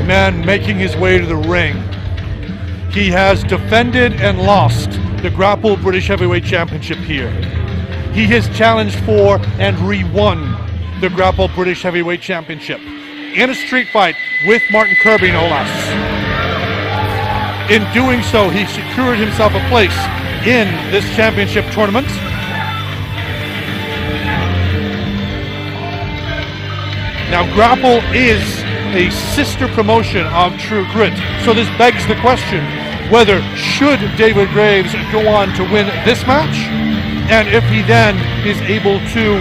man making his way to the ring. He has defended and lost the Grapple British Heavyweight Championship here. He has challenged for and re-won the Grapple British Heavyweight Championship in a street fight with Martin Kirby, no less. In doing so, he secured himself a place in this championship tournament. Now, Grapple is a sister promotion of True Grit, so this begs the question whether should David Graves go on to win this match, and if he then is able to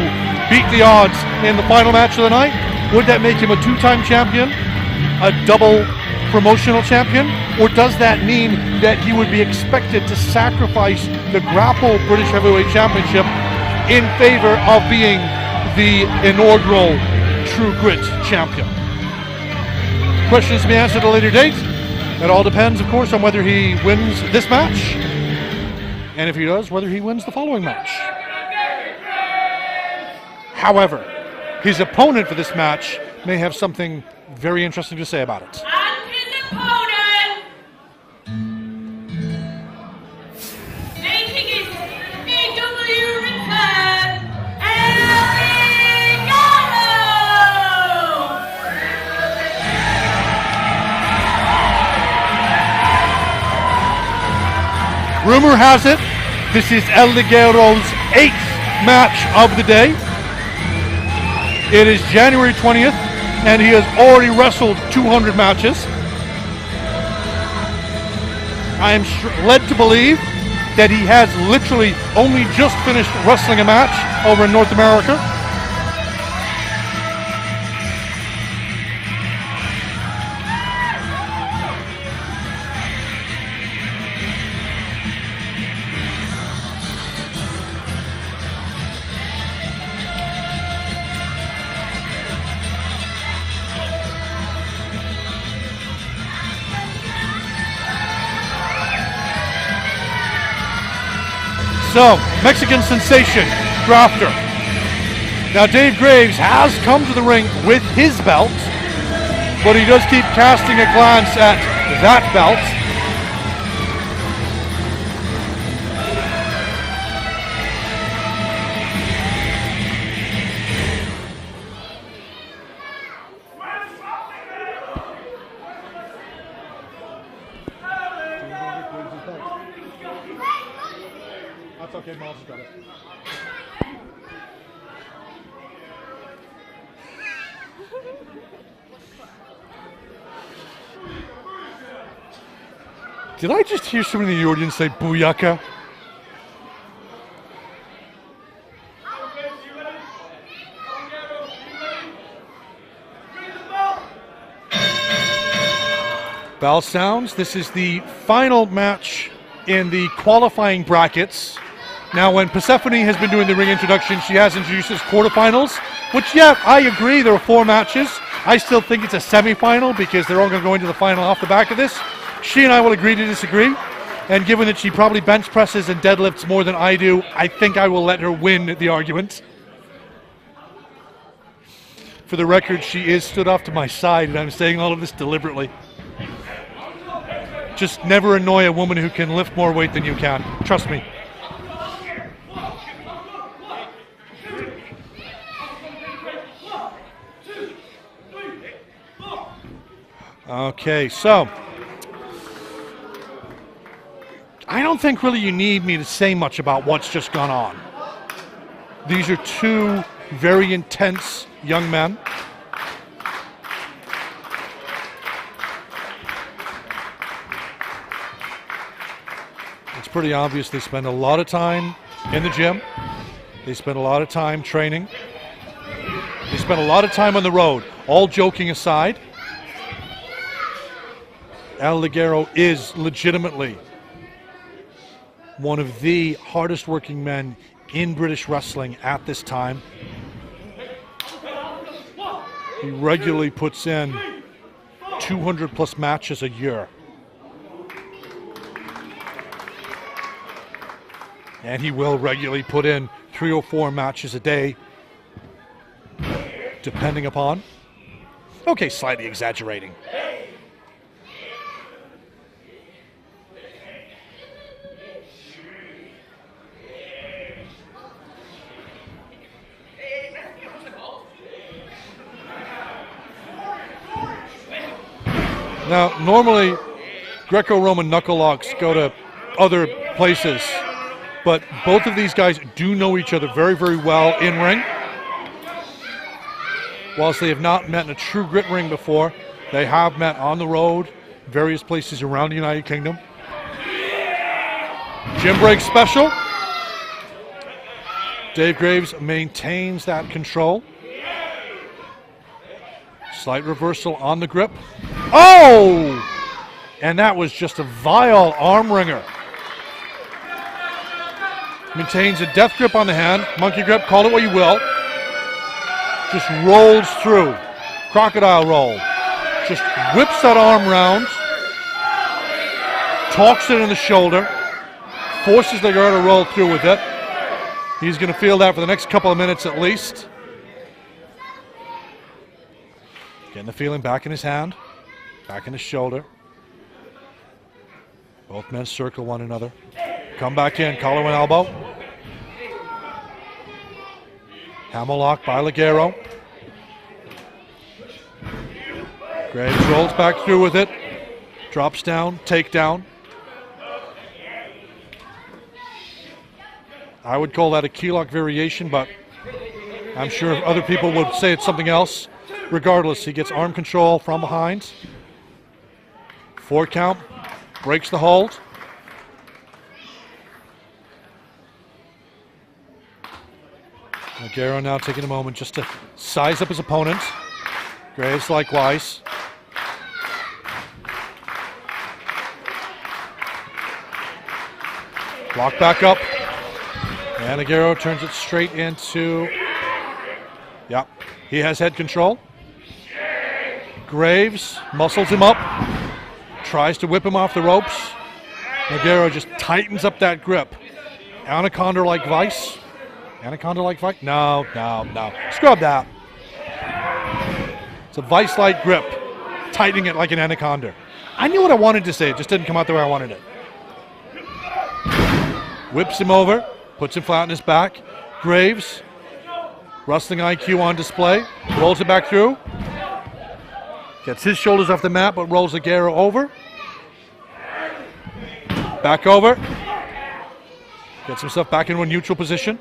beat the odds in the final match of the night, would that make him a two-time champion, a double promotional champion, or does that mean that he would be expected to sacrifice the Grapple British Heavyweight Championship in favor of being the inaugural True Grit champion? Questions to be answered at a later date. It all depends, of course, on whether he wins this match, and if he does, whether he wins the following match. However, his opponent for this match may have something very interesting to say about it. And his opponent, making his AW return, Rumor has it, this is El Ligero's 8th match of the day. It is January 20th, and he has already wrestled 200 matches. I am led to believe that he has literally only just finished wrestling a match over in North America. So, Mexican sensation, Drafter. Now, Dave Graves has come to the ring with his belt, but he does keep casting a glance at that belt. That's okay, Miles has got it. Did I just hear someone in the audience say booyaka? Bell sounds. This is the final match in the qualifying brackets. Now, when Persephone has been doing the ring introduction, she has introduced as quarterfinals, which, yeah, I agree, there are 4 matches. I still think it's a semi-final because they're all going to go into the final off the back of this. She and I will agree to disagree, and given that she probably bench presses and deadlifts more than I do, I think I will let her win the argument. For the record, she is stood off to my side, and I'm saying all of this deliberately. Just never annoy a woman who can lift more weight than you can. Trust me. Okay, so I don't think really you need me to say much about what's just gone on. These are 2 very intense young men. It's pretty obvious they spend a lot of time in the gym. They spend a lot of time training. They spend a lot of time on the road. All joking aside, El Ligero is legitimately one of the hardest working men in British wrestling at this time. He regularly puts in 200 plus matches a year. And he will regularly put in 3 or 4 matches a day, depending upon. Okay, slightly exaggerating. Now, normally, Greco-Roman knuckle locks go to other places, but both of these guys do know each other very, very well in ring. Whilst they have not met in a true grit ring before, they have met on the road, various places around the United Kingdom. Gym break special. Dave Graves maintains that control. Slight reversal on the grip. Oh! And that was just a vile arm wringer. Maintains a death grip on the hand. Monkey grip, call it what you will. Just rolls through. Crocodile roll. Just whips that arm round. Talks it in the shoulder. Forces the guy to roll through with it. He's going to feel that for the next couple of minutes at least. Getting the feeling back in his hand. Back in his shoulder. Both men circle one another. Come back in, collar and elbow. Hammerlock by Ligero. Graves rolls back through with it. Drops down, takedown. I would call that a key lock variation, but I'm sure other people would say it's something else. Regardless, he gets arm control from behind. 4 count, breaks the hold. Ligero now taking a moment just to size up his opponent. Graves likewise. Block back up. And Ligero turns it straight into, yep, he has head control. Graves muscles him up, tries to whip him off the ropes. Ligero just tightens up that grip. Anaconda-like vice. Anaconda-like vice? No. Scrub that. It's a vice-like grip, tightening it like an anaconda. I knew what I wanted to say, it just didn't come out the way I wanted it. Whips him over. Puts him flat on his back. Graves, wrestling IQ on display. Rolls it back through. Gets his shoulders off the mat, but rolls Ligero over. Back over. Gets himself back into a neutral position.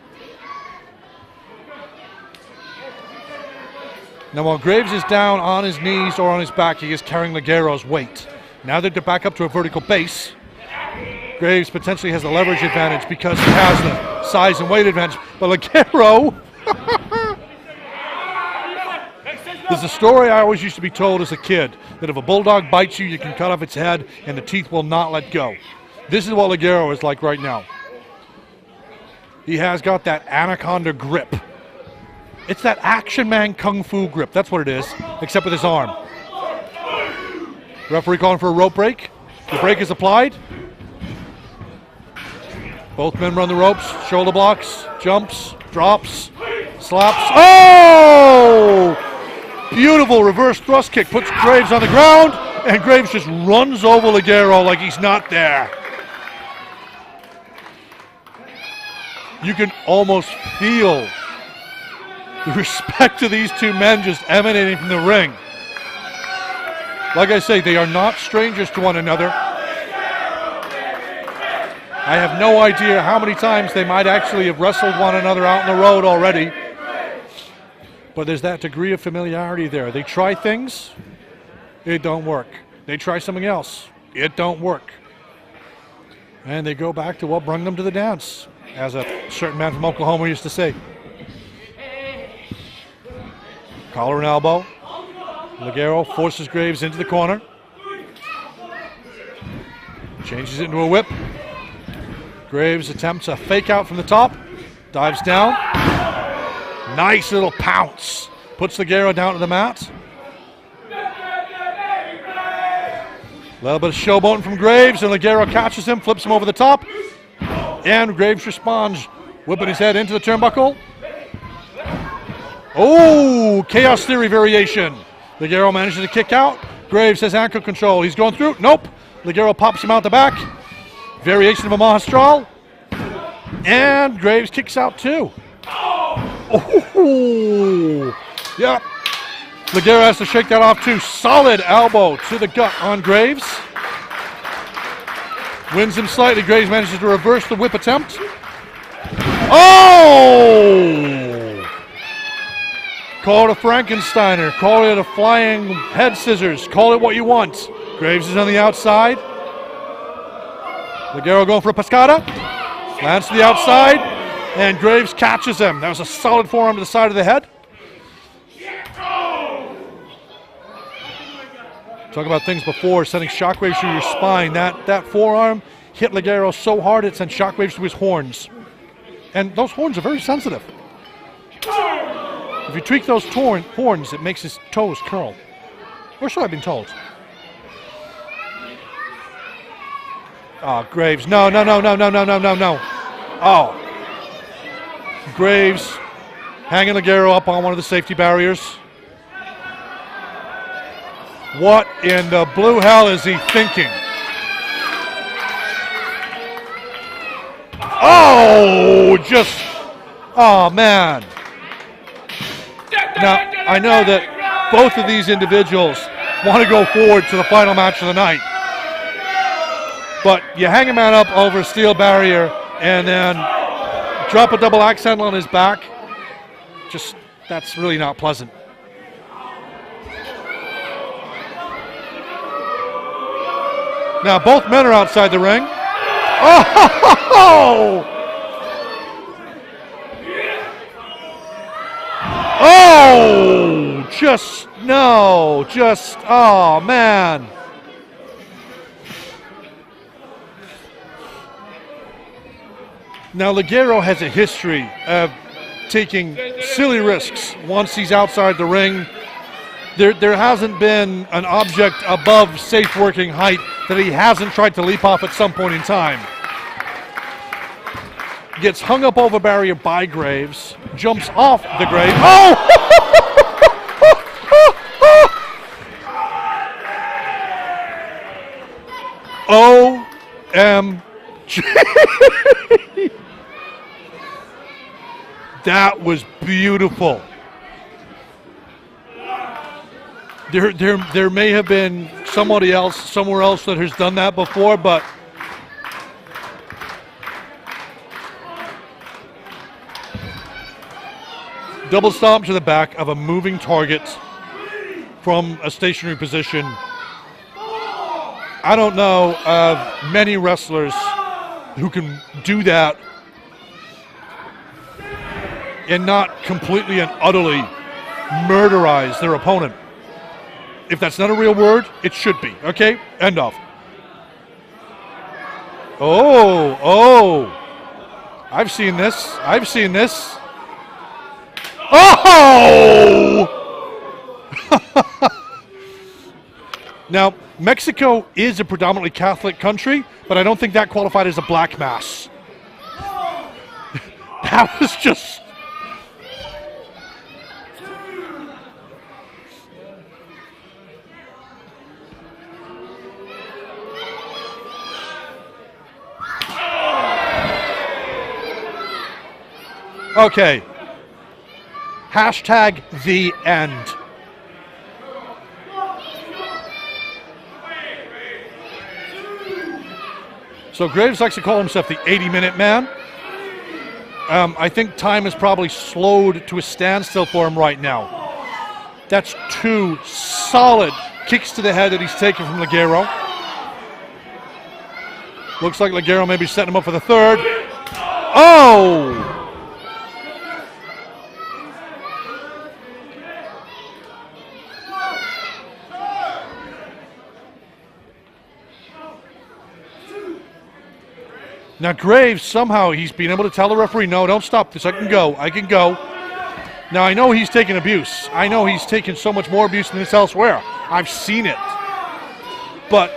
Now while Graves is down on his knees or on his back, he is carrying Ligero's weight. Now that they're back up to a vertical base, Graves potentially has the leverage advantage because he has the size and weight advantage. But Ligero, there's a story I always used to be told as a kid, that if a bulldog bites you, you can cut off its head and the teeth will not let go. This is what Ligero is like right now. He has got that anaconda grip. It's that Action Man Kung Fu grip. That's what it is, except with his arm. Referee calling for a rope break. The break is applied. Both men run the ropes, shoulder blocks, jumps, drops, slaps. Oh! Beautiful reverse thrust kick. Puts Graves on the ground, and Graves just runs over Ligero like he's not there. You can almost feel the respect of these two men just emanating from the ring. Like I say, they are not strangers to one another. I have no idea how many times they might actually have wrestled one another out on the road already. But there's that degree of familiarity there. They try things, it don't work. They try something else, it don't work. And they go back to what brought them to the dance, as a certain man from Oklahoma used to say. Collar and elbow. Ligero forces Graves into the corner. Changes it into a whip. Graves attempts a fake out from the top. Dives down. Nice little pounce. Puts Ligero down to the mat. A little bit of showboating from Graves, and Ligero catches him, flips him over the top. And Graves responds, whipping his head into the turnbuckle. Oh, Chaos Theory variation. Ligero manages to kick out. Graves has ankle control. He's going through. Nope. Ligero pops him out the back. Variation of a Mahastral. And Graves kicks out too. Oh, yep. Ligero has to shake that off too. Solid elbow to the gut on Graves. Wins him slightly. Graves manages to reverse the whip attempt. Oh! Call it a Frankensteiner. Call it a flying head scissors. Call it what you want. Graves is on the outside. Ligero going for a pescata. Lands to the outside. And Graves catches him. That was a solid forearm to the side of the head. Talk about things before, sending shockwaves through your spine. That forearm hit Ligero so hard it sent shockwaves through his horns. And those horns are very sensitive. If you tweak those horns, it makes his toes curl. Or so I've been told. Oh, Graves. No. Oh. Graves hanging Ligero up on one of the safety barriers. What in the blue hell is he thinking? Oh, man. Now, I know that both of these individuals want to go forward to the final match of the night. But you hang a man up over a steel barrier and then drop a double axe handle on his back. That's really not pleasant. Now both men are outside the ring. Oh! Oh, man. Now Ligero has a history of taking silly risks once he's outside the ring. There hasn't been an object above safe working height that he hasn't tried to leap off at some point in time. Gets hung up over barrier by Graves, jumps off the Graves. Oh! OMG! That was beautiful. There may have been somebody else somewhere else that has done that before, but double stomp to the back of a moving target from a stationary position. I don't know of many wrestlers who can do that and not completely and utterly murderize their opponent. If that's not a real word, it should be. Okay? End of. Oh. I've seen this. Oh! Now, Mexico is a predominantly Catholic country, but I don't think that qualified as a black mass. That was just... Okay. Hashtag the end. So Graves likes to call himself the 80-minute man. I think time has probably slowed to a standstill for him right now. That's two solid kicks to the head that he's taken from Ligero. Looks like Ligero may be setting him up for the third. Oh! Now Graves, somehow he's been able to tell the referee, no, don't stop this, I can go. Now I know he's taken abuse. I know he's taken so much more abuse than this elsewhere. I've seen it. But,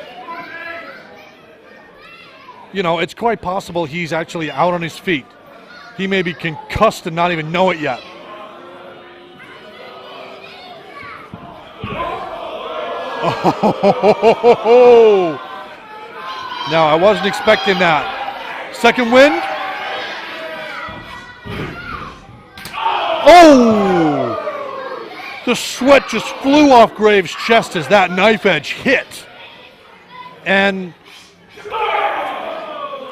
you know, it's quite possible he's actually out on his feet. He may be concussed and not even know it yet. Oh! No, I wasn't expecting that. Second wind. Oh! The sweat just flew off Graves' chest as that knife edge hit. And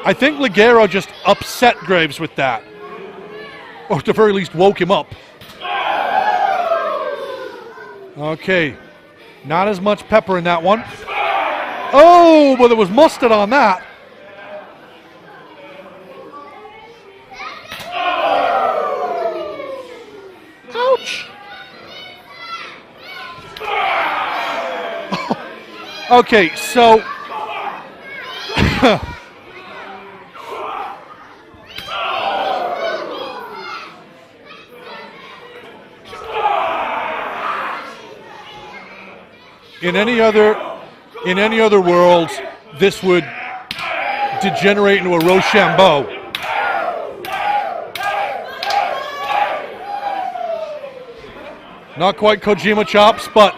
I think Ligero just upset Graves with that. Or at the very least woke him up. Okay, not as much pepper in that one. Oh, but there was mustard on that. Ouch. Okay, so in any other world, this would degenerate into a Rochambeau. Not quite Kojima chops, but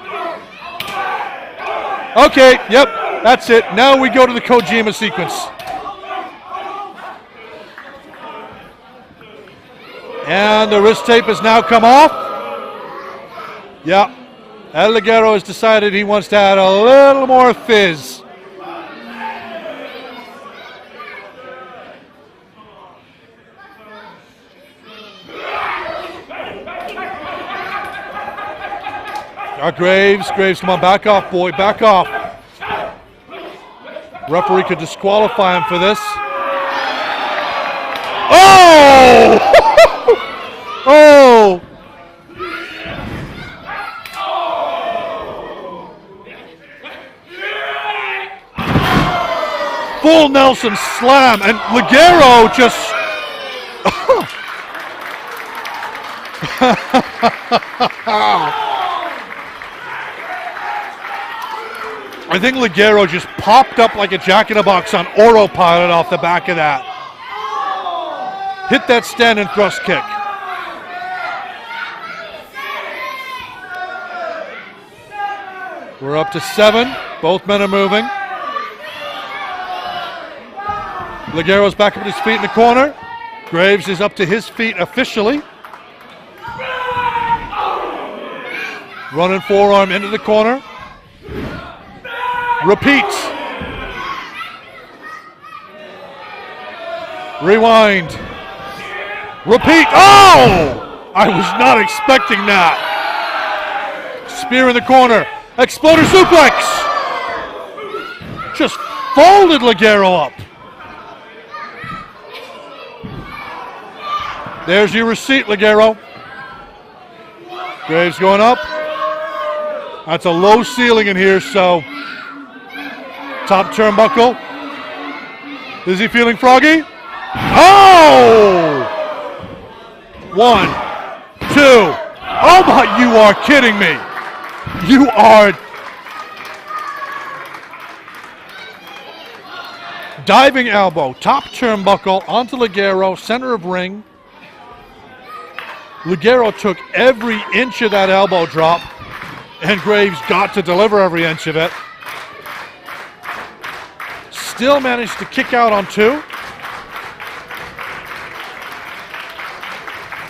okay, yep, that's it. Now we go to the Kojima sequence. And the wrist tape has now come off. Yep. El Ligero has decided he wants to add a little more fizz. Graves, come on, back off, boy, back off. Referee could disqualify him for this. Oh! Oh! Full Nelson slam, and Ligero just... I think Ligero just popped up like a jack-in-a-box on autopilot off the back of that. Hit that stand and thrust kick. We're up to 7. Both men are moving. Ligero's back up at his feet in the corner. Graves is up to his feet officially. Running forearm into the corner. Repeats. Rewind. Repeat. Oh! I was not expecting that. Spear in the corner. Exploder suplex. Just folded Ligero up. There's your receipt, Ligero. Graves going up. That's a low ceiling in here, so top turnbuckle. Is he feeling froggy? Oh! 1, 2. Oh my, you are kidding me. You are diving elbow, top turnbuckle onto Ligero, center of ring. Ligero took every inch of that elbow drop, and Graves got to deliver every inch of it. Still managed to kick out on 2.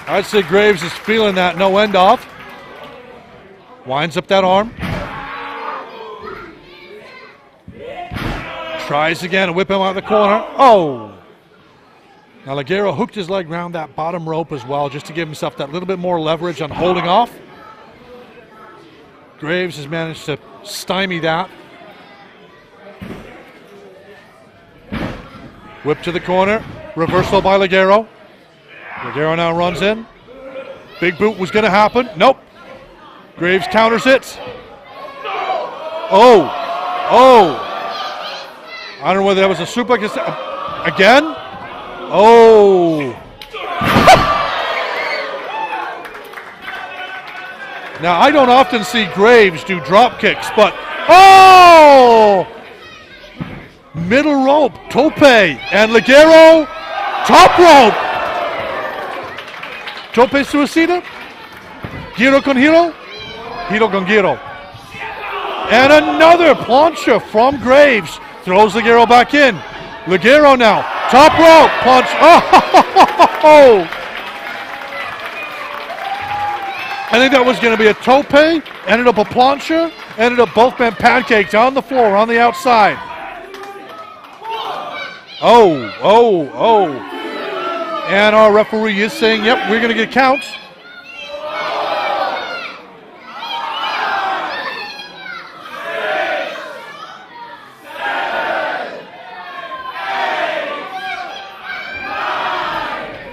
I'd say Graves is feeling that no end off. Winds up that arm. Tries again to whip him out of the corner. Oh! Now Ligero hooked his leg around that bottom rope as well, just to give himself that little bit more leverage on holding off. Graves has managed to stymie that. Whip to the corner. Reversal by Ligero. Ligero now runs in. Big boot was going to happen. Nope. Graves counters it. Oh. Oh. I don't know whether that was a suplex. Again? Oh. Now, I don't often see Graves do drop kicks, but oh! Middle rope, tope, and Ligero, top rope. Tope suicida, giro con giro, giro con giro. And another plancha from Graves. Throws Ligero back in. Ligero now, top rope, punch. Oh! I think that was going to be a tope, ended up a plancha, ended up both men pancaked on the floor on the outside. Oh. And our referee is saying, yep, we're going to get counts.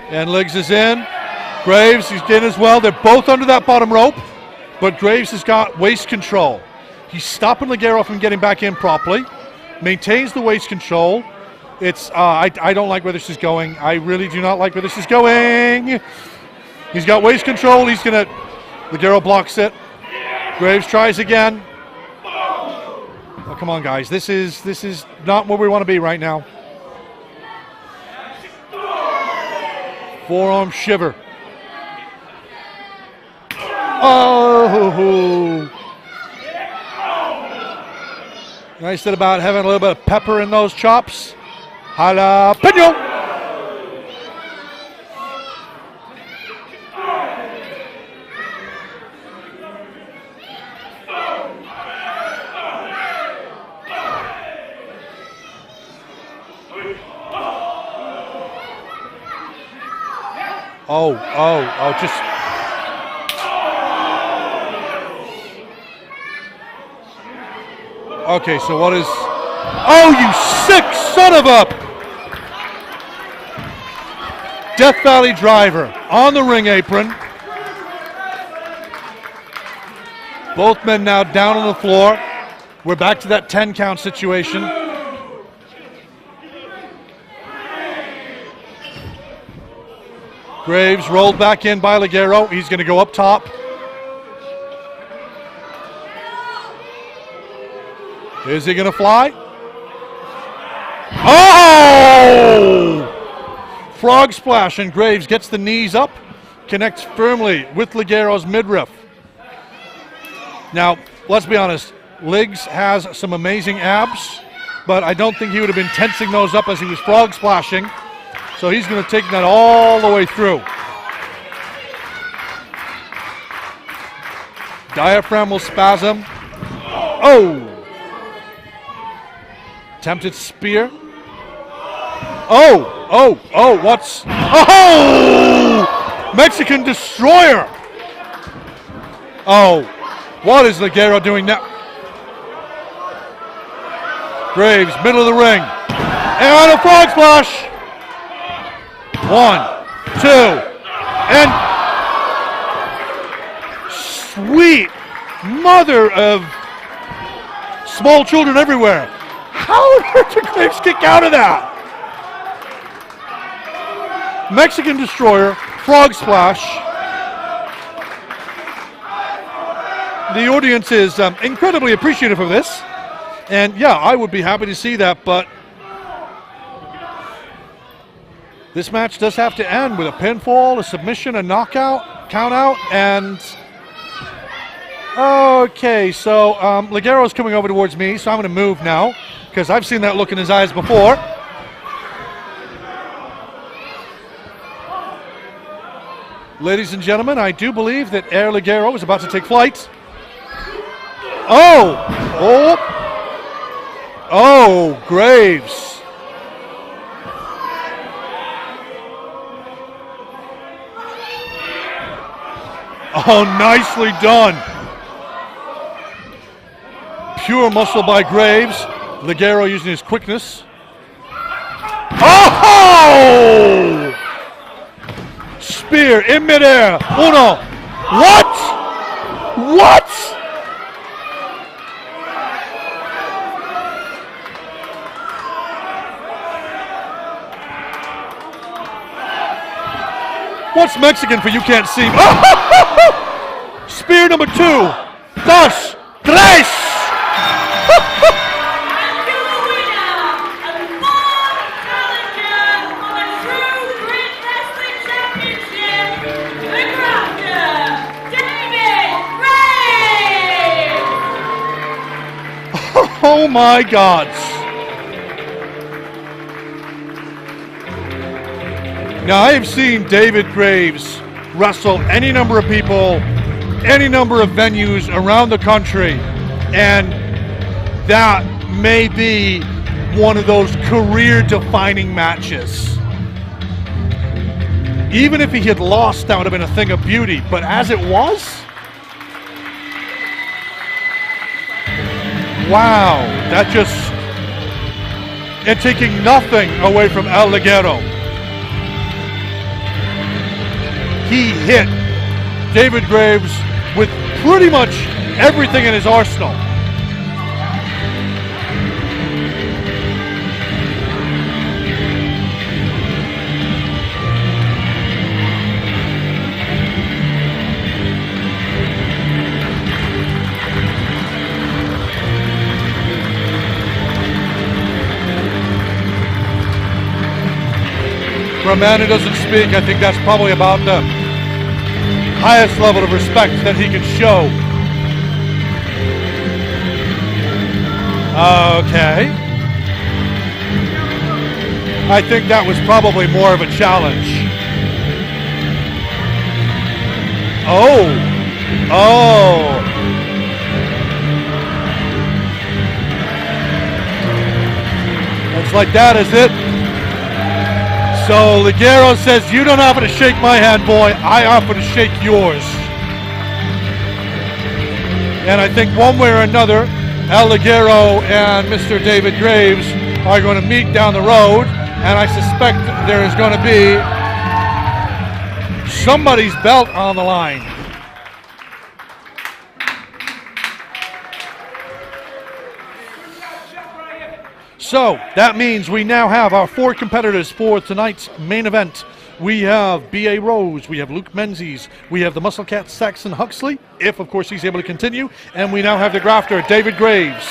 And Liggs is in. Graves is in as well. They're both under that bottom rope, but Graves has got waist control. He's stopping Ligero from getting back in properly. Maintains the waist control. It's I don't like where this is going. I really do not like where this is going. He's got waist control. He's gonna. Ligero blocks it. Graves tries again. Oh, come on, guys. This is not where we want to be right now. Forearm shiver. Oh! I said about having a little bit of pepper in those chops. Jalapeno! Oh, just... Okay, so what is... Oh, you sick son of a... Death Valley driver on the ring apron. Both men now down on the floor. We're back to that 10 count situation. Graves rolled back in by Ligero. He's going to go up top. Is he going to fly? Oh! Frog splash, and Graves gets the knees up, connects firmly with Ligero's midriff. Now, let's be honest, Liggs has some amazing abs, but I don't think he would have been tensing those up as he was frog splashing. So he's going to take that all the way through. Diaphragm will spasm. Oh! Attempted spear. Oh, what's... Oh! Mexican destroyer! Oh, what is Ligero doing now? Graves, middle of the ring. And a frog splash! 1, 2, and sweet mother of small children everywhere. How on earth did Graves kick out of that? Mexican destroyer, frog splash. The audience is incredibly appreciative of this. And yeah, I would be happy to see that, but this match does have to end with a pinfall, a submission, a knockout, count out, and... Okay, so Ligero's coming over towards me, so I'm going to move now, because I've seen that look in his eyes before. Ladies and gentlemen, I do believe that Air Ligero is about to take flight. Oh, Graves. Oh, nicely done. Pure muscle by Graves. Ligero using his quickness. Oh! Spear in midair. Uno. What? What's Mexican for you can't see? Spear number 2. Dos. Tres. Oh my gods. Now I have seen David Graves wrestle any number of people any number of venues around the country, and that may be one of those career-defining matches. Even if he had lost, that would have been a thing of beauty, but as it was, wow, that just, and taking nothing away from El Ligero. He hit David Graves with pretty much everything in his arsenal. For a man who doesn't speak, I think that's probably about the highest level of respect that he can show. Okay. I think that was probably more of a challenge. Oh. Oh. Looks like that is it. So Ligero says, you don't offer to shake my hand, boy. I offer to shake yours. And I think one way or another, El Ligero and Mr. David Graves are going to meet down the road. And I suspect there is going to be somebody's belt on the line. So that means we now have our 4 competitors for tonight's main event. We have B.A. Rose, we have Luke Menzies, we have the Muscle Cat Saxon Huxley, if of course he's able to continue, and we now have the grafter David Graves.